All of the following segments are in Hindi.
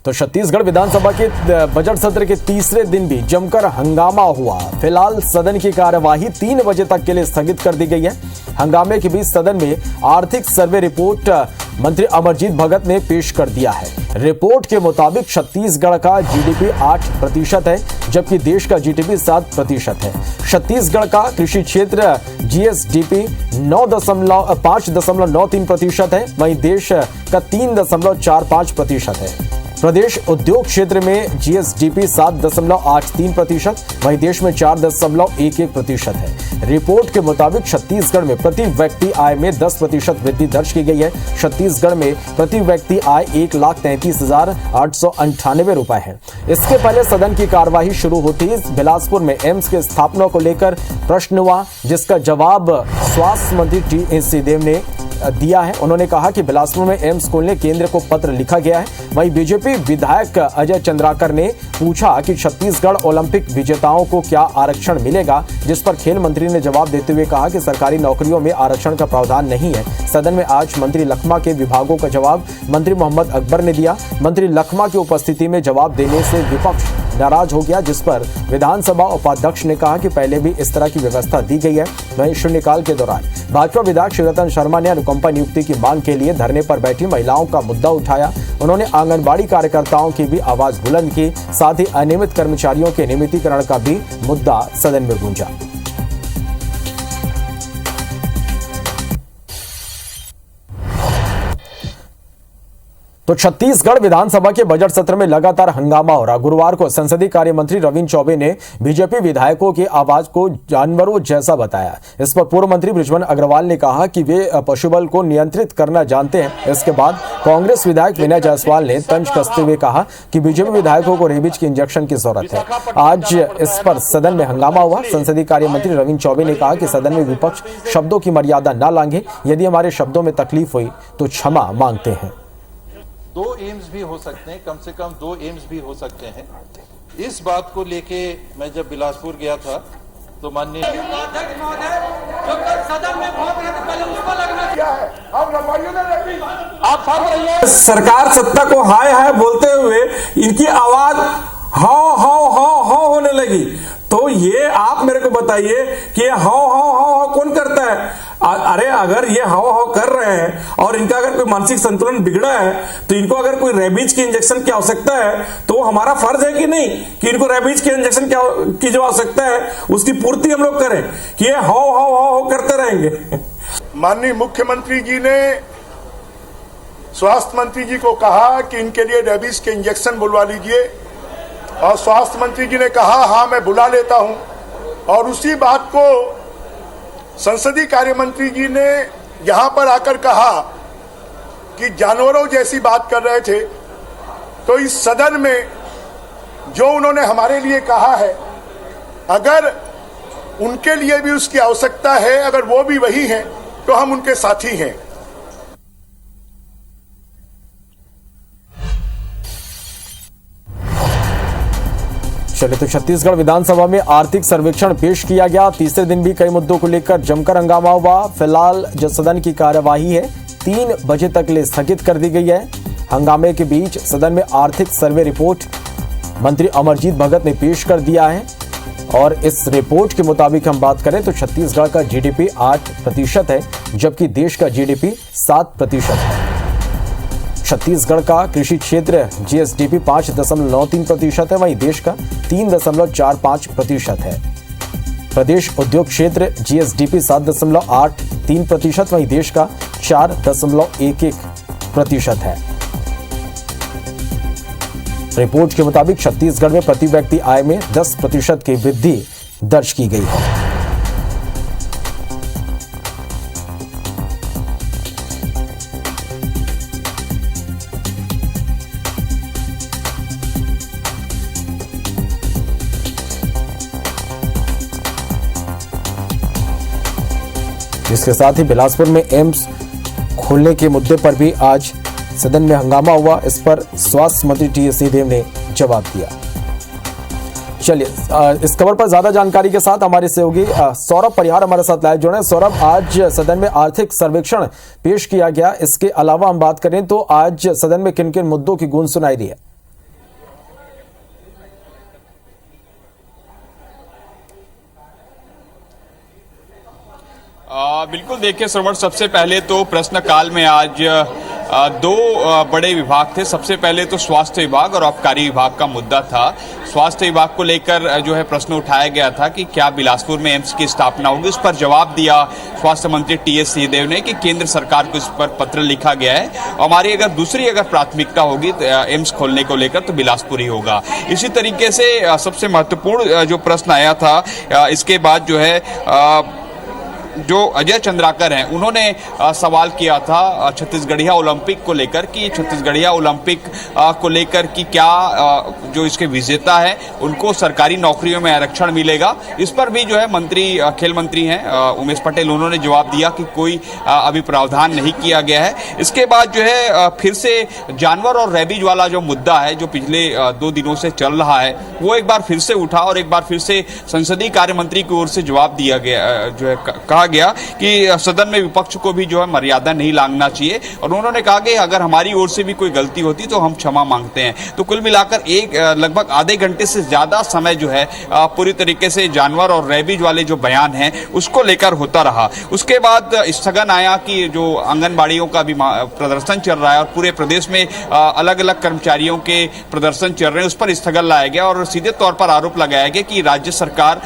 तो छत्तीसगढ़ विधानसभा के बजट सत्र के तीसरे दिन भी जमकर हंगामा हुआ। फिलहाल सदन की कार्यवाही 3 बजे तक के लिए स्थगित कर दी गई है। हंगामे के बीच सदन में आर्थिक सर्वे रिपोर्ट मंत्री अमरजीत भगत ने पेश कर दिया है। रिपोर्ट के मुताबिक छत्तीसगढ़ का जीडीपी 8% है, जबकि देश का जीडीपी 7% है। छत्तीसगढ़ का कृषि क्षेत्र जीएसडीपी 5.93% है, वहीं देश का 3.45% है। प्रदेश उद्योग क्षेत्र में जीएसडीपी 7.83%, वहीं देश में 4.11% है। रिपोर्ट के मुताबिक छत्तीसगढ़ में प्रति व्यक्ति आय में 10% वृद्धि दर्ज की गई है। छत्तीसगढ़ में प्रति व्यक्ति आय 1,33,898 रुपए है। इसके पहले सदन की कार्यवाही शुरू होती ही बिलासपुर में एम्स के स्थापना को लेकर प्रश्न हुआ, जिसका जवाब स्वास्थ्य मंत्री टी.एस. सिंहदेव ने दिया है। उन्होंने कहा कि बिलासपुर में एम्स खोलने केंद्र को पत्र लिखा गया है। वहीं बीजेपी विधायक अजय चंद्राकर ने पूछा कि छत्तीसगढ़ ओलंपिक विजेताओं को क्या आरक्षण मिलेगा, जिस पर खेल मंत्री ने जवाब देते हुए कहा कि सरकारी नौकरियों में आरक्षण का प्रावधान नहीं है। सदन में आज मंत्री लखमा के विभागों का जवाब मंत्री मोहम्मद अकबर ने दिया। मंत्री लखमा की उपस्थिति में जवाब देने से विपक्ष नाराज हो गया, जिस पर विधानसभा उपाध्यक्ष ने कहा कि पहले भी इस तरह की व्यवस्था दी गई है। वहीं शून्यकाल के दौरान भाजपा विधायक शिवरतन शर्मा ने अनुकंपा नियुक्ति की मांग के लिए धरने पर बैठी महिलाओं का मुद्दा उठाया। उन्होंने आंगनबाड़ी कार्यकर्ताओं की भी आवाज बुलंद की, साथ ही अनियमित कर्मचारियों के नियमितीकरण का भी मुद्दा सदन में गूंजा। तो छत्तीसगढ़ विधानसभा के बजट सत्र में लगातार हंगामा हो रहा। गुरुवार को संसदीय कार्य मंत्री रविंद्र चौबे ने बीजेपी विधायकों की आवाज को जानवरों जैसा बताया। इस पर पूर्व मंत्री बृजमोहन अग्रवाल ने कहा कि वे पशुबल को नियंत्रित करना जानते हैं। इसके बाद कांग्रेस विधायक विनय जायसवाल ने तंज कसते हुए कहा कि बीजेपी विधायकों को रेबीज के इंजेक्शन की जरूरत है। आज इस पर सदन में हंगामा हुआ। संसदीय कार्य मंत्री रविंद्र चौबे ने कहा कि सदन में विपक्ष शब्दों की मर्यादा न लांघे। यदि हमारे शब्दों में तकलीफ हुई तो क्षमा मांगते हैं। 2 एम्स भी हो सकते हैं, कम से कम 2 एम्स भी हो सकते हैं। इस बात को लेके मैं जब बिलासपुर गया था तो माननीय सरकार सत्ता को हाय हाय बोलते हुए इनकी आवाज हाव हाव हाव हाव होने लगी। तो ये आप मेरे को बताइए कि हाव हाव हाव हाव कौन करता है? अरे अगर ये हाव हाव कर रहे हैं और इनका अगर कोई मानसिक संतुलन बिगड़ा है तो इनको अगर कोई रेबीज की इंजेक्शन की आवश्यकता है तो हमारा फर्ज है कि नहीं कि इनको रेबीज की इंजेक्शन की जो आवश्यकता है उसकी पूर्ति हम लोग करें कि ये हाव हाव हाव करते रहेंगे। माननीय मुख्यमंत्री जी ने स्वास्थ्य मंत्री जी को कहा कि इनके लिए रेबीज के इंजेक्शन बुलवा लीजिए और स्वास्थ्य मंत्री जी ने कहा हाँ मैं बुला लेता हूं। और उसी बात को संसदीय कार्य मंत्री जी ने यहां पर आकर कहा कि जानवरों जैसी बात कर रहे थे। तो इस सदन में जो उन्होंने हमारे लिए कहा है, अगर उनके लिए भी उसकी आवश्यकता है, अगर वो भी वही हैं तो हम उनके साथी हैं। चलिए, तो छत्तीसगढ़ विधानसभा में आर्थिक सर्वेक्षण पेश किया गया। तीसरे दिन भी कई मुद्दों को लेकर जमकर हंगामा हुआ। फिलहाल जो सदन की कार्यवाही है 3 बजे तक ले स्थगित कर दी गई है। हंगामे के बीच सदन में आर्थिक सर्वे रिपोर्ट मंत्री अमरजीत भगत ने पेश कर दिया है और इस रिपोर्ट के मुताबिक हम बात करें तो छत्तीसगढ़ का जीडीपी 8% है, जबकि देश का जीडीपी 7% है। छत्तीसगढ़ का कृषि क्षेत्र जीएसडीपी 5.93% है, वहीं देश का 3.45% है। प्रदेश उद्योग क्षेत्र जीएसडीपी 7.83%, वहीं देश का 4.11% है। रिपोर्ट के मुताबिक छत्तीसगढ़ में प्रति व्यक्ति आय में 10% की वृद्धि दर्ज की गई है। इसके साथ ही बिलासपुर में एम्स खोलने के मुद्दे पर भी आज सदन में हंगामा हुआ। इस पर स्वास्थ्य मंत्री टी.एस. सिंहदेव ने जवाब दिया। चलिए, इस खबर पर ज्यादा जानकारी के साथ हमारे सहयोगी सौरभ परिहार हमारे साथ लाइव जुड़े हैं। सौरभ, आज सदन में आर्थिक सर्वेक्षण पेश किया गया, इसके अलावा हम बात करें तो आज सदन में किन किन मुद्दों की गूंज सुनाई दी है? बिल्कुल, देखिए श्रवण, सबसे पहले तो प्रश्न काल में आज दो बड़े विभाग थे। सबसे पहले तो स्वास्थ्य विभाग और आबकारी विभाग का मुद्दा था। स्वास्थ्य विभाग को लेकर जो है प्रश्न उठाया गया था कि क्या बिलासपुर में एम्स की स्थापना होगी। उस पर जवाब दिया स्वास्थ्य मंत्री टी.एस. सिंहदेव ने कि केंद्र सरकार को इस पर पत्र लिखा गया है। हमारी अगर प्राथमिकता होगी तो एम्स खोलने को लेकर तो बिलासपुर ही होगा। इसी तरीके से सबसे महत्वपूर्ण जो प्रश्न आया था इसके बाद जो है जो अजय चंद्राकर हैं उन्होंने सवाल किया था छत्तीसगढ़िया ओलंपिक को लेकर कि छत्तीसगढ़िया ओलंपिक को लेकर कि क्या जो इसके विजेता हैं उनको सरकारी नौकरियों में आरक्षण मिलेगा। इस पर भी जो है खेल मंत्री हैं उमेश पटेल, उन्होंने जवाब दिया कि कोई अभी प्रावधान नहीं किया गया है। इसके बाद जो है फिर से जानवर और रैबीज वाला जो मुद्दा है जो पिछले 2 दिनों से चल रहा है वो एक बार फिर से उठा और एक बार फिर से संसदीय कार्य मंत्री की ओर से जवाब दिया गया, जो है कहा गया कि सदन में विपक्ष को भी जो है मर्यादा नहीं लांघना चाहिए और उन्होंने कहा कि अगर हमारी ओर से भी कोई गलती होती तो हम क्षमा मांगते हैं। तो कुल मिलाकर लगभग आधे घंटे से ज्यादा समय जो है पूरी तरीके से जानवर और रैबीज वाले जो बयान हैं उसको लेकर होता रहा। उसके बाद स्थगन आया कि जो आंगनबाड़ियों का भी प्रदर्शन चल रहा है और पूरे प्रदेश में अलग अलग कर्मचारियों के प्रदर्शन चल रहे हैं, उस पर स्थगन लाया गया और सीधे तौर पर आरोप लगाया गया कि राज्य सरकार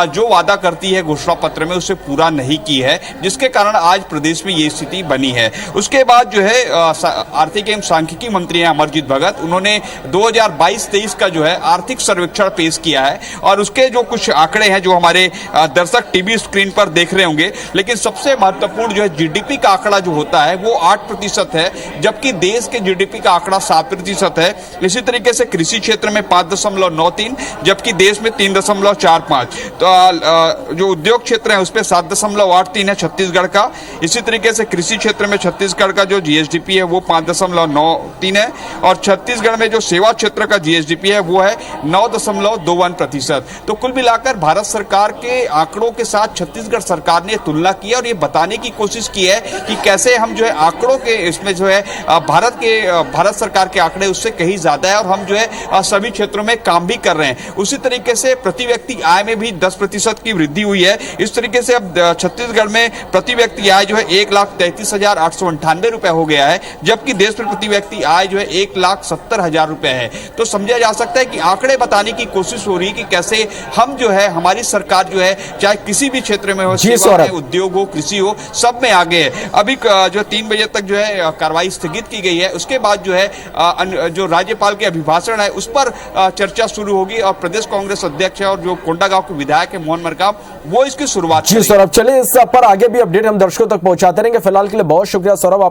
जो वादा करती है घोषणा पत्र में उसे पूरा नहीं की है, जिसके कारण आज प्रदेश में ये स्थिति बनी है। उसके बाद जो है आर्थिक एवं सांख्यिकी मंत्री हैं अमरजीत भगत, उन्होंने 2022-23 का जो है आर्थिक सर्वेक्षण पेश किया है और उसके जो कुछ आंकड़े हैं जो हमारे दर्शक टीवी स्क्रीन पर देख रहे होंगे, लेकिन सबसे महत्वपूर्ण जो है जीडीपी का आंकड़ा जो होता है वो 8% है, जबकि देश के जीडीपी का आंकड़ा 7% है। इसी तरीके से कृषि क्षेत्र में 5.93, जबकि देश में 3.45। तो जो उद्योग क्षेत्र है उस पर 7.83 है छत्तीसगढ़ का। इसी तरीके से कृषि क्षेत्र में छत्तीसगढ़ का जो जीएसडीपी है वो 5.93 है और छत्तीसगढ़ में जो सेवा क्षेत्र का जीएसडीपी है वो है 9.21%। तो कुल मिलाकर भारत सरकार के आंकड़ों के साथ छत्तीसगढ़ सरकार ने तुलना की और ये बताने की कोशिश की है कि कैसे हम जो है आंकड़ों के इसमें जो है भारत सरकार के आंकड़े उससे कहीं ज्यादा है और हम जो है सभी क्षेत्रों में काम भी कर रहे हैं। उसी तरीके से प्रति व्यक्ति आय में भी 10% की वृद्धि हुई है। इस तरीके से अब छत्तीसगढ़ में प्रति व्यक्ति आय जो है 1,33,898 रुपए हो गया है, जबकि देश में प्रति व्यक्ति आय जो है 1,70,000 रुपए है। तो समझा जा सकता है कि आंकड़े बताने की कोशिश हो रही है कि कैसे हम जो है हमारी सरकार जो है चाहे किसी भी क्षेत्र में हो, सेवा में, उद्योग हो, कृषि हो, सब में आगे है। अभी जो 3 बजे तक जो है कार्रवाई स्थगित की गई है। उसके बाद जो है जो राज्यपाल के अभिभाषण है उस पर चर्चा शुरू होगी और प्रदेश कांग्रेस अध्यक्ष है और जो कोंडागांव के विधायक है मोहन मरकाम वो इसकी शुरुआत। जी सौरभ, चलिए इस पर आगे भी अपडेट हम दर्शकों तक पहुंचाते रहेंगे। फिलहाल के लिए बहुत शुक्रिया सौरभ।